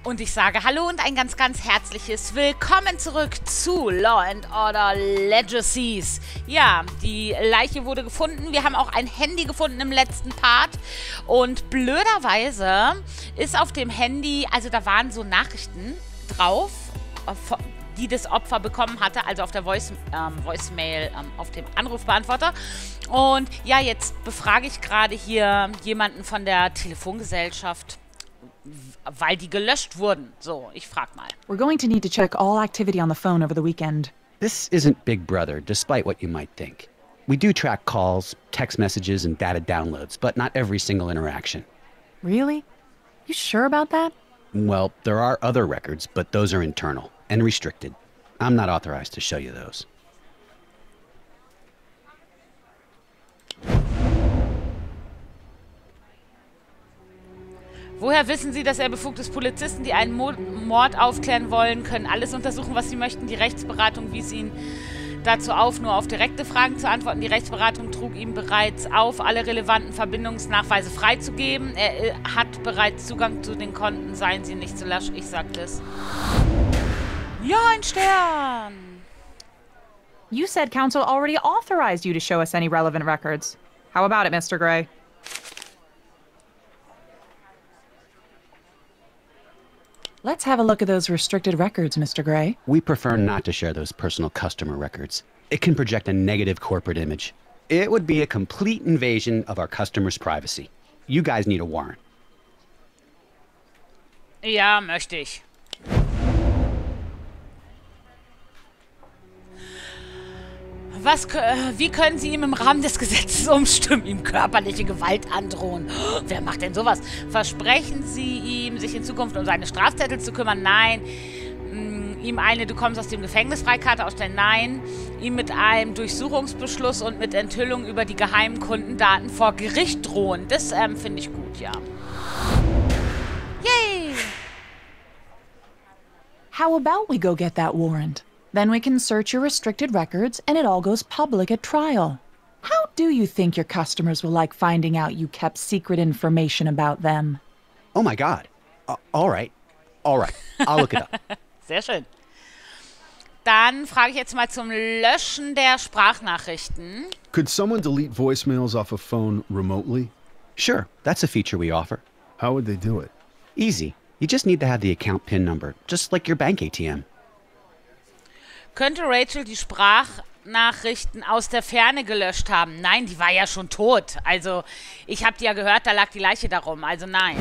Und ich sage Hallo und ein ganz, ganz herzliches Willkommen zurück zu Law & Order Legacies. Ja, die Leiche wurde gefunden. Wir haben auch ein Handy gefunden im letzten Part. Und blöderweise ist auf dem Handy, also da waren so Nachrichten drauf, die das Opfer bekommen hatte, also auf der Voicemail, auf dem Anrufbeantworter. Und ja, jetzt befrage ich gerade hier jemanden von der Telefongesellschaft, weil die gelöscht wurden. So, ich frag mal. We're going to need to check all activity on the phone over the weekend. This isn't Big Brother, despite what you might think. We do track calls, text messages, and data downloads, but not every single interaction. Really? You sure about that? Well, there are other records, but those are internal and restricted. I'm not authorized to show you those. Woher wissen Sie, dass er befugt ist? Polizisten, die einen Mord aufklären wollen, können alles untersuchen, was sie möchten. Die Rechtsberatung wies ihn dazu auf, nur auf direkte Fragen zu antworten. Die Rechtsberatung trug ihm bereits auf, alle relevanten Verbindungsnachweise freizugeben. Er hat bereits Zugang zu den Konten. Seien Sie nicht so lasch, ich sag das. Ja, ein Stern! You said counsel already authorized you to show us any relevant records. How about it, Mr. Gray? Let's have a look at those restricted records, Mr. Gray. We prefer not to share those personal customer records. It can project a negative corporate image. It would be a complete invasion of our customers' privacy. You guys need a warrant. Ja, möchte ich. Wie können Sie ihm im Rahmen des Gesetzes umstimmen, ihm körperliche Gewalt androhen? Wer macht denn sowas? Versprechen Sie ihm, sich in Zukunft um seine Strafzettel zu kümmern? Nein. Ihm eine „Du kommst aus dem Gefängnis" Freikarte ausstellen? Nein. Ihm mit einem Durchsuchungsbeschluss und mit Enthüllung über die geheimen Kundendaten vor Gericht drohen? Das finde ich gut, ja. Yay! How about we go get that warrant? Then we can search your restricted records and it all goes public at trial. How do you think your customers will like finding out you kept secret information about them? Oh my God. All right. I'll look it up. Sehr schön. Dann frage ich jetzt mal zum Löschen der Sprachnachrichten. Could someone delete voicemails off a phone remotely? Sure, that's a feature we offer. How would they do it? Easy. You just need to have the account PIN number, just like your bank ATM. Könnte Rachel die Sprachnachrichten aus der Ferne gelöscht haben? Nein, die war ja schon tot. Also, ich habe die ja gehört, da lag die Leiche darum. Also nein.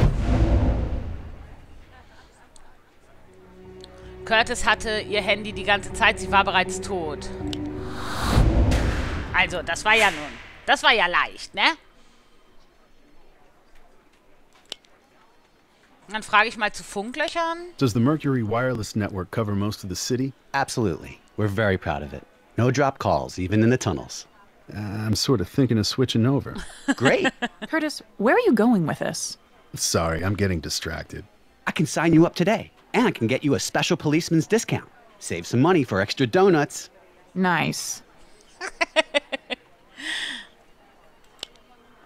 Curtis hatte ihr Handy die ganze Zeit, sie war bereits tot. Also, das war ja leicht, ne? Dann frage ich mal zu Funklöchern. Does the Mercury wireless network cover most of the city? Absolutely. We're very proud of it. No drop calls, even in the tunnels. I'm sort of thinking of switching over. Great. Curtis, where are you going with this? Sorry, I'm getting distracted. I can sign you up today, and I can get you a special policeman's discount. Save some money for extra donuts. Nice.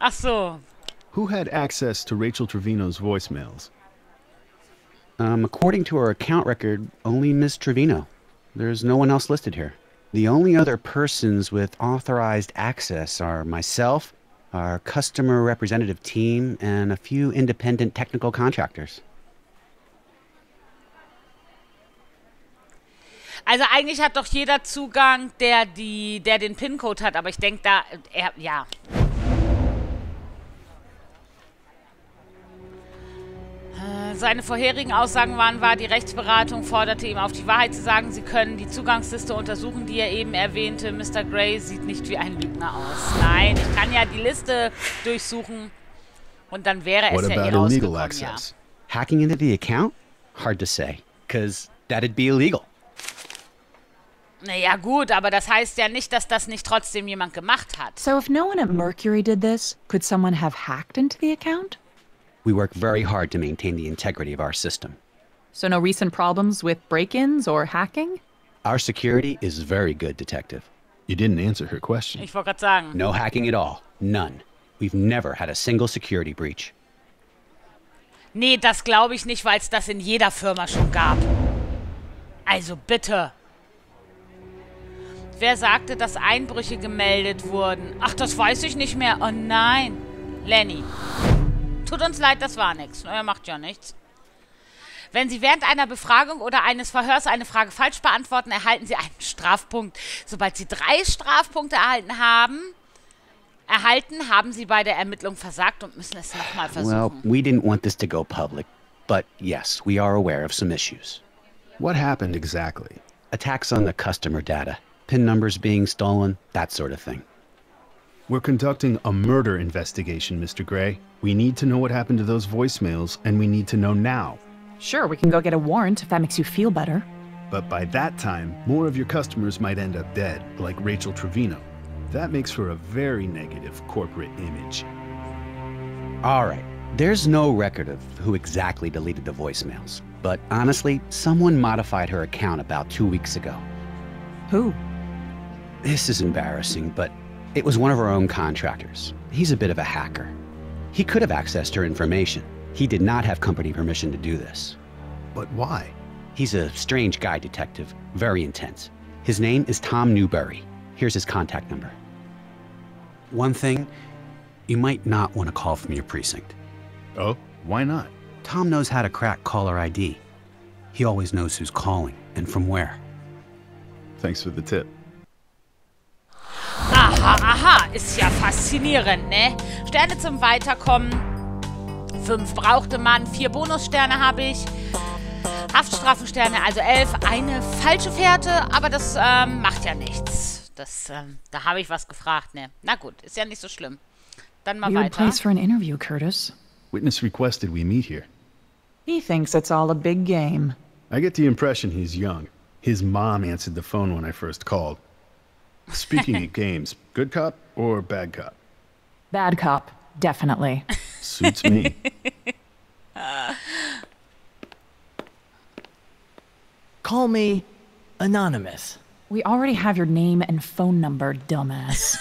Ach so. Who had access to Rachel Trevino's voicemails? According to our account record, only Ms. Trevino. There's no one else listed here. The only other persons with authorized access are myself, our customer representative team, and a few independent technical contractors. Also eigentlich hat doch jeder Zugang, der den PIN-Code hat, aber ich denke ja. Seine vorherigen Aussagen war, die Rechtsberatung forderte ihm auf, die Wahrheit zu sagen. Sie können die Zugangsliste untersuchen, die er eben erwähnte. Mr. Gray sieht nicht wie ein Lügner aus. Nein, ich kann ja die Liste durchsuchen und dann wäre es ja rausgekommen, ja. Hacking into the account? Hard to say, because that'd be illegal. Naja gut, aber das heißt ja nicht, dass das nicht trotzdem jemand gemacht hat. So if no one at Mercury did this, could someone have hacked into the account? We work very hard to maintain the integrity of our system. So no recent problems with break-ins or hacking? Our security is very good, Detective. You didn't answer her question. Ich wollte gerade sagen. No hacking at all. None. We've never had a single security breach. Nee, das glaube ich nicht, weil es das in jeder Firma schon gab. Also bitte. Wer sagte, dass Einbrüche gemeldet wurden? Ach, das weiß ich nicht mehr. Oh nein. Lenny. Tut uns leid, das war nichts. Er macht ja nichts. Wenn Sie während einer Befragung oder eines Verhörs eine Frage falsch beantworten, erhalten Sie einen Strafpunkt. Sobald Sie 3 Strafpunkte erhalten, haben Sie bei der Ermittlung versagt und müssen es nochmal versuchen. Well, we didn't want this to go public, but yes, we are aware of some issues. What happened exactly? Attacks on the customer data, PIN numbers being stolen, that sort of thing. We're conducting a murder investigation, Mr. Gray. We need to know what happened to those voicemails, and we need to know now. Sure, we can go get a warrant if that makes you feel better. But by that time, more of your customers might end up dead, like Rachel Trevino. That makes for a very negative corporate image. All right, there's no record of who exactly deleted the voicemails. But honestly, someone modified her account about 2 weeks ago. Who? This is embarrassing, but it was one of our own contractors. He's a bit of a hacker. He could have accessed her information. He did not have company permission to do this. But why? He's a strange guy, Detective. Very intense. His name is Tom Newberry. Here's his contact number. One thing, you might not want to call from your precinct. Oh, why not? Tom knows how to crack caller ID. He always knows who's calling and from where. Thanks for the tip. Aha, aha. Ist ja faszinierend, ne? Sterne zum Weiterkommen. 5 brauchte man, 4 Bonussterne habe ich. Haftstrafensterne, also 11. Eine falsche Fährte, aber das macht ja nichts. Da habe ich was gefragt, ne? Na gut, ist ja nicht so schlimm. Dann mal Weird weiter. place for an interview, Curtis. Witness requested we meet here. He thinks it's all a big game. I get the impression he's young. His mom answered the phone when I first called. Speaking of games, good cop or bad cop? Bad cop, definitely. Suits me. Call me Anonymous. We already have your name and phone number, dumbass.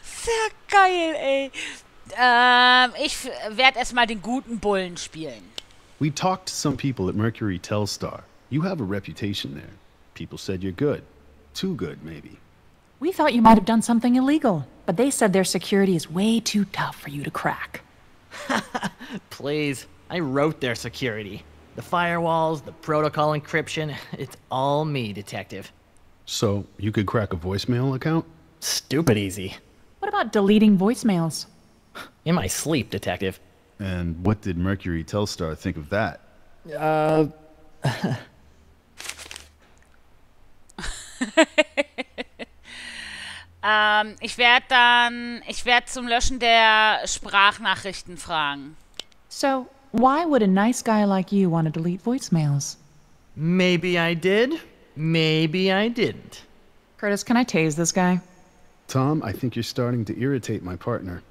Sehr geil, ey. Ich werde erstmal den guten Bullen spielen. We talked to some people at Mercury Telstar. You have a reputation there. People said you're good. Too good, maybe. We thought you might have done something illegal, but they said their security is way too tough for you to crack. Please, I wrote their security. The firewalls, the protocol encryption, it's all me, Detective. So, you could crack a voicemail account? Stupid easy. What about deleting voicemails? In my sleep, Detective. And what did Mercury Telstar think of that? Ich werde zum Löschen der Sprachnachrichten fragen. So, why would a nice guy like you want to delete voicemails? Maybe I did, maybe I didn't. Curtis, can I tase this guy? Tom, I think you're starting to irritate my partner.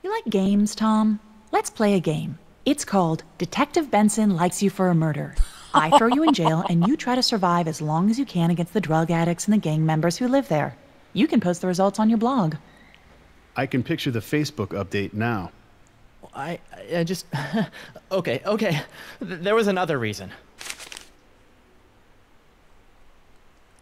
You like games, Tom? Let's play a game. It's called Detective Benson Likes You for a Murder. I throw you in jail, and you try to survive as long as you can against the drug addicts and the gang members who live there. You can post the results on your blog. I can picture the Facebook update now. I just... Okay. There was another reason.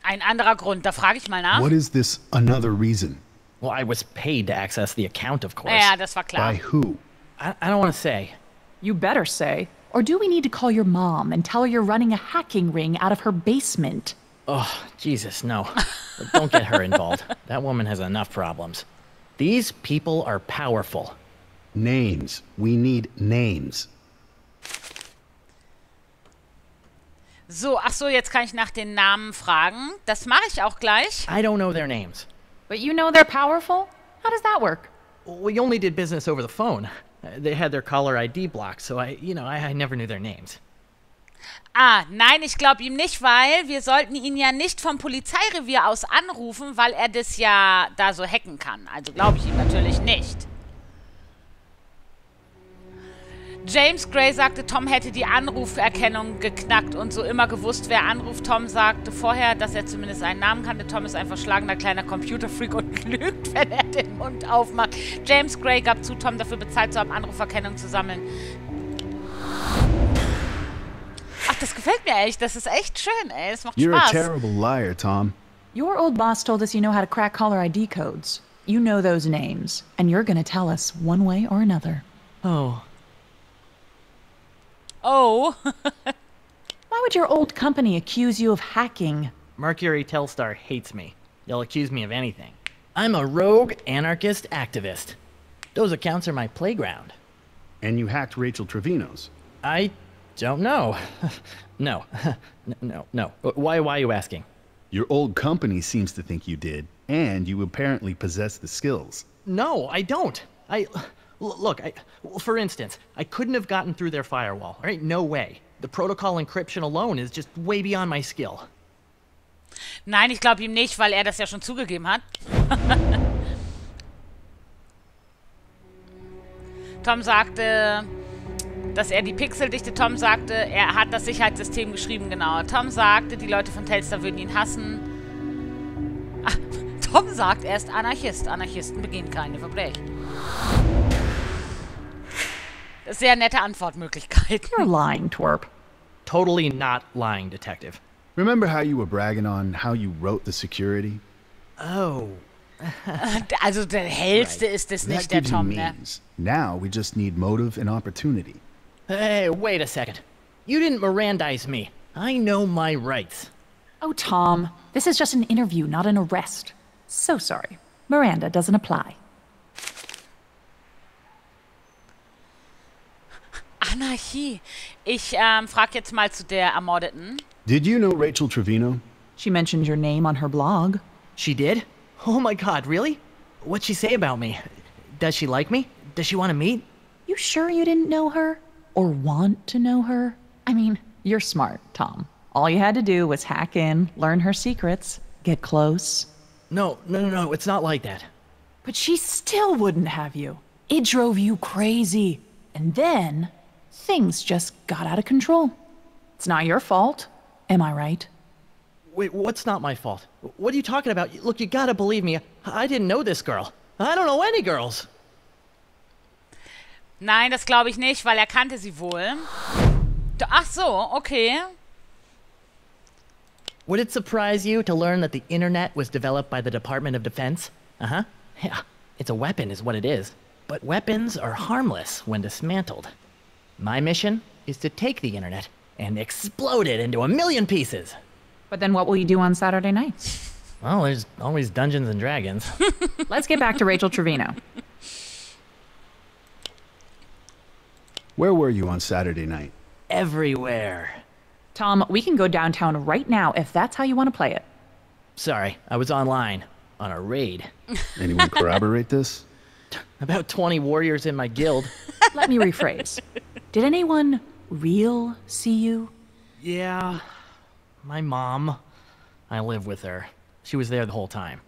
Ein anderer Grund, da frage ich mal nach. What is this another reason? Well, I was paid to access the account, of course. Ja, das war klar. By who? I don't want to say. You better say. Or do we need to call your mom and tell her you're running a hacking ring out of her basement? Oh, Jesus, no. Don't get her involved. That woman has enough problems. These people are powerful. Names. We need names. So, ach so, jetzt kann ich nach den Namen fragen. Das mache ich auch gleich. I don't know their names. But you know they're powerful? How does that work? We only did business over the phone. They had their caller ID blocked, so I never knew their names. Ah, nein, ich glaube ihm nicht, weil wir sollten ihn ja nicht vom Polizeirevier aus anrufen, weil er das ja da so hacken kann. Also glaube ich ihm natürlich nicht. James Gray sagte, Tom hätte die Anruferkennung geknackt und so immer gewusst, wer anruft. Tom sagte vorher, dass er zumindest einen Namen kannte. Tom ist ein verschlagener kleiner Computerfreak und lügt, wenn er den Mund aufmacht. James Gray gab zu, Tom dafür bezahlt zu haben, Anruferkennung zu sammeln. Ach, das gefällt mir echt. Das ist echt schön, ey. Das macht Spaß. You're a terrible liar, Tom. Your old boss told us you know how to crack caller ID codes. You know those names, and you're gonna tell us one way or another. Oh. Oh. Why would your old company accuse you of hacking? Mercury Telstar hates me. They'll accuse me of anything. I'm a rogue anarchist activist. Those accounts are my playground. And you hacked Rachel Trevino's. I don't know. No. No. Why are you asking? Your old company seems to think you did, and you apparently possess the skills. No, I don't. Look, for instance, I couldn't have gotten through their firewall, right? No way. The protocol encryption alone is just way beyond my skill. Nein, ich glaube ihm nicht, weil er das ja schon zugegeben hat. Tom sagte, dass er die Pixeldichte. Tom sagte, er hat das Sicherheitssystem geschrieben, genau. Tom sagte, die Leute von Telstar würden ihn hassen. Ach, Tom sagt, er ist Anarchist. Anarchisten begehen keine Verbrechen. Sehr nette Antwortmöglichkeit. You're lying, twerp. Totally not lying, detective. Remember how you were bragging on how you wrote the security? Oh. Also der hellste ist es nicht, der Tom, ne? Now we just need motive and opportunity. Hey, wait a second. You didn't Mirandize me. I know my rights. Oh, Tom, this is just an interview, not an arrest. So sorry. Miranda doesn't apply. Anarchie. Ich frage jetzt mal zu der Ermordeten. Did you know Rachel Trevino? She mentioned your name on her blog. She did? Oh my god, really? What'd she say about me? Does she like me? Does she want to meet? You sure you didn't know her? Or want to know her? I mean, you're smart, Tom. All you had to do was hack in, learn her secrets, get close. No, it's not like that. But she still wouldn't have you. It drove you crazy. And then, things just got out of control. It's not your fault. Am I right? Wait, what's not my fault? What are you talking about? Look, you gotta believe me. I didn't know this girl. I don't know any girls. Nein, das glaube ich nicht, weil er kannte sie wohl. Ach so, okay. Would it surprise you to learn that the internet was developed by the Department of Defense? Uh-huh. Yeah, it's a weapon is what it is. But weapons are harmless when dismantled. My mission is to take the internet and explode it into a million pieces. But then what will you do on Saturday nights? Well, there's always Dungeons and Dragons. Let's get back to Rachel Trevino. Where were you on Saturday night? Everywhere. Tom, we can go downtown right now if that's how you want to play it. Sorry, I was online, on a raid. Anyone corroborate this? About 20 warriors in my guild. Let me rephrase. Did anyone real see you? Yeah, my mom. I live with her. She was there the whole time.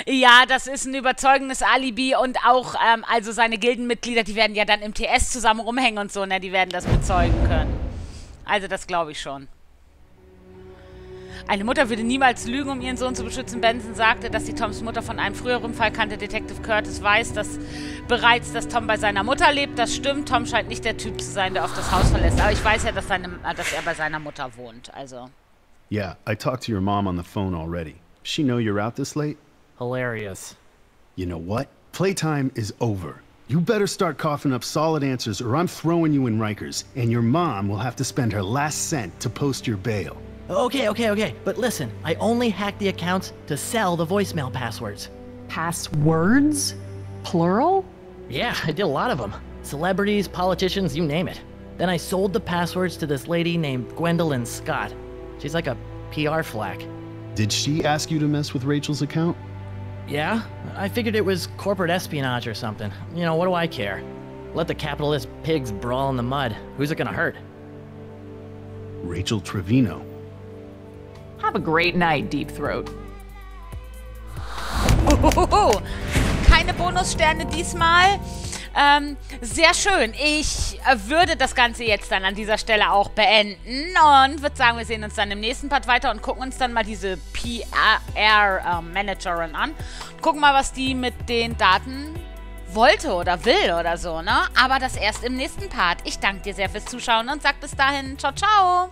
Ja, das ist ein überzeugendes Alibi und auch, also seine Gildenmitglieder, die werden ja dann im TS zusammen rumhängen und so, ne, die werden das bezeugen können. Also das glaube ich schon. Eine Mutter würde niemals lügen, um ihren Sohn zu beschützen. Benson sagte, dass sie Toms Mutter von einem früheren Fall kannte. Detective Curtis weiß bereits, dass Tom bei seiner Mutter lebt. Das stimmt. Tom scheint nicht der Typ zu sein, der oft das Haus verlässt. Aber ich weiß ja, dass er bei seiner Mutter wohnt. Also. Yeah, I talked to your mom on the phone already. Does she know you're out this late? Hilarious. You know what? Playtime is over. You better start coughing up solid answers or I'm throwing you in Rikers, and your mom will have to spend her last cent to post your bail. Okay. But listen, I only hacked the accounts to sell the voicemail passwords. Passwords? Plural? Yeah, I did a lot of them. Celebrities, politicians, you name it. Then I sold the passwords to this lady named Gwendolyn Scott. She's like a PR flack. Did she ask you to mess with Rachel's account? Yeah, I figured it was corporate espionage or something. You know, what do I care? Let the capitalist pigs brawl in the mud. Who's it gonna hurt? Rachel Trevino. Have a great night, Deep Throat. Keine Bonussterne diesmal. Sehr schön. Ich würde das Ganze jetzt dann an dieser Stelle auch beenden und würde sagen, wir sehen uns dann im nächsten Part weiter und gucken uns dann mal diese PR-Managerin an. Gucken mal, was die mit den Daten wollte oder will oder so, ne? Aber das erst im nächsten Part. Ich danke dir sehr fürs Zuschauen und sag bis dahin, ciao, ciao!